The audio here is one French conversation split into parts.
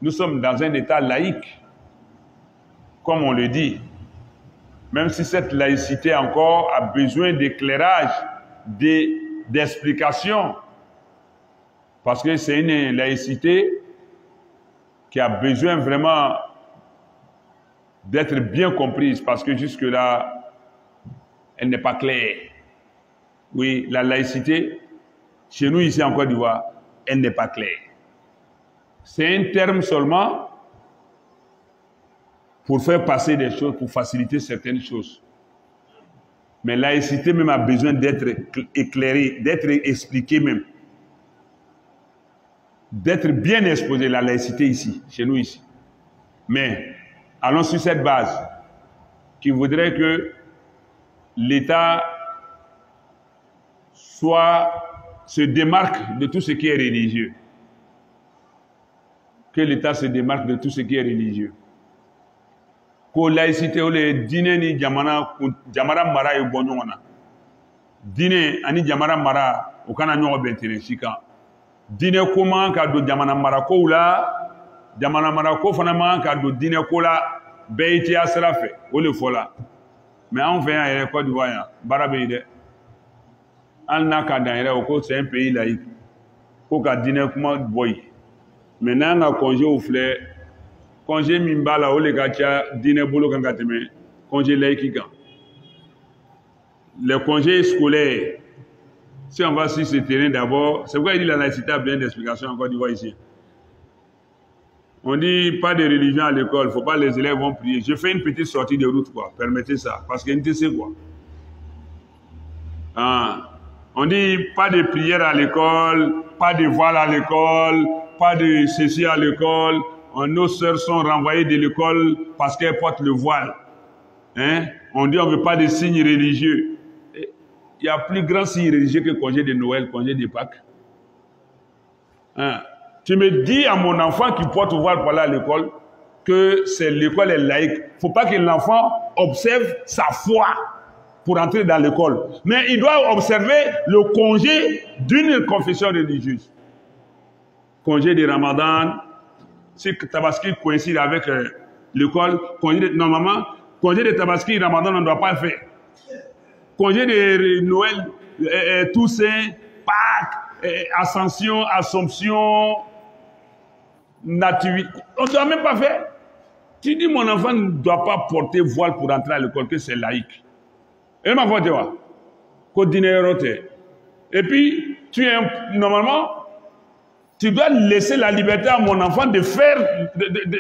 Nous sommes dans un État laïque, comme on le dit. Même si cette laïcité encore a besoin d'éclairage, d'explication. Parce que c'est une laïcité qui a besoin vraiment d'être bien comprise. Parce que jusque-là, elle n'est pas claire. Oui, la laïcité, chez nous ici en Côte d'Ivoire, elle n'est pas claire. C'est un terme seulement pour faire passer des choses, pour faciliter certaines choses. Mais la laïcité même a besoin d'être éclairée, d'être expliquée même. D'être bien exposée, la laïcité ici, chez nous ici. Mais allons sur cette base qui voudrait que l'État se démarque de tout ce qui est religieux. Que l'État se démarque de tout ce qui est religieux. Ko laïcité ou le dîner ni jamana mara e bo ɲɔgɔn dîner ani jamana mara o kana ɲɔgɔn bɛntɛrɛ si kan dîner ko man ka don jamana mara ko la jamana mara ko fana man ka don dîner ko la bɛɛ i tiya sira fɛ o le fɔ la mais anw fɛ yan yɛrɛ Côte d'Ivoire yan baara bɛ yen dɛ hali n'a ka dan yɛrɛ o ko c'est un pays laïque ko ka dîner kuma bɔ yen mais n'an ka congé filɛ congé min b'a la o le ka ca diinɛ bolo kan ka tɛmɛ congé laïque kan. Les congés scolaires, si on va sur ce terrain d'abord, c'est pourquoi il dit la laïcité a bien d'explications en Côte d'Ivoire ici. On dit pas de religion à l'école, il ne faut pas les élèves vont prier. Je fais une petite sortie de route, quoi. Permettez ça, parce qu'il ne sait quoi. On dit pas de prière à l'école, pas de voile à l'école, pas de ceci à l'école. Nos sœurs sont renvoyées de l'école parce qu'elles portent le voile. Hein? On dit on ne veut pas de signes religieux. Il y a plus grand signe religieux que congé de Noël, congé de Pâques. Hein? Tu me dis à mon enfant qui porte le voile pour aller à l'école que l'école est laïque. Il ne faut pas que l'enfant observe sa foi pour entrer dans l'école. Mais il doit observer le congé d'une confession religieuse. Congé de Ramadan. Si Tabaski coïncide avec l'école, normalement, congé de Tabaski, Ramadan, on ne doit pas le faire. Congé de Noël, Toussaint, Pâques, Ascension, Assomption, Nativité, on ne doit même pas faire. Tu dis mon enfant ne doit pas porter voile pour entrer à l'école, que c'est laïque. Et ma foi, tu vois, et puis, normalement, tu dois laisser la liberté à mon enfant de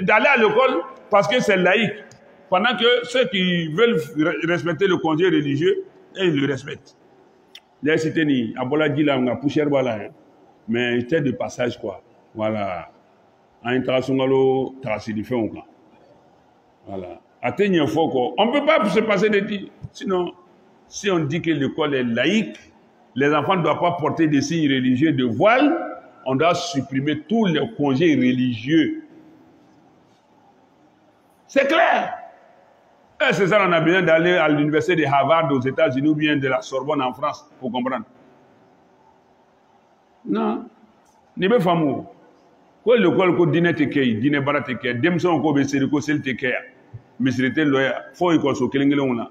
d'aller à l'école parce que c'est laïque. Pendant que ceux qui veulent respecter le congé religieux, ils le respectent. Là, c'était ni abola dit là, on a poussière voilà, mais c'était de passage quoi. Voilà. En international, tracé du fond quoi. Voilà. Atteignez fort quoi. On ne peut pas se passer de dire. Sinon, si on dit que l'école est laïque, les enfants ne doivent pas porter des signes religieux de voile. On doit supprimer tous les congés religieux. C'est clair. C'est ça, on a besoin d'aller à l'université de Harvard aux États-Unis ou bien de la Sorbonne en France pour comprendre. Non. Ni be famu. Ko l'école ko dîner te kay, dîner bara te kay, demson ko be seri ko sel te kay. Misrete loya, fo ko so kelengele wona.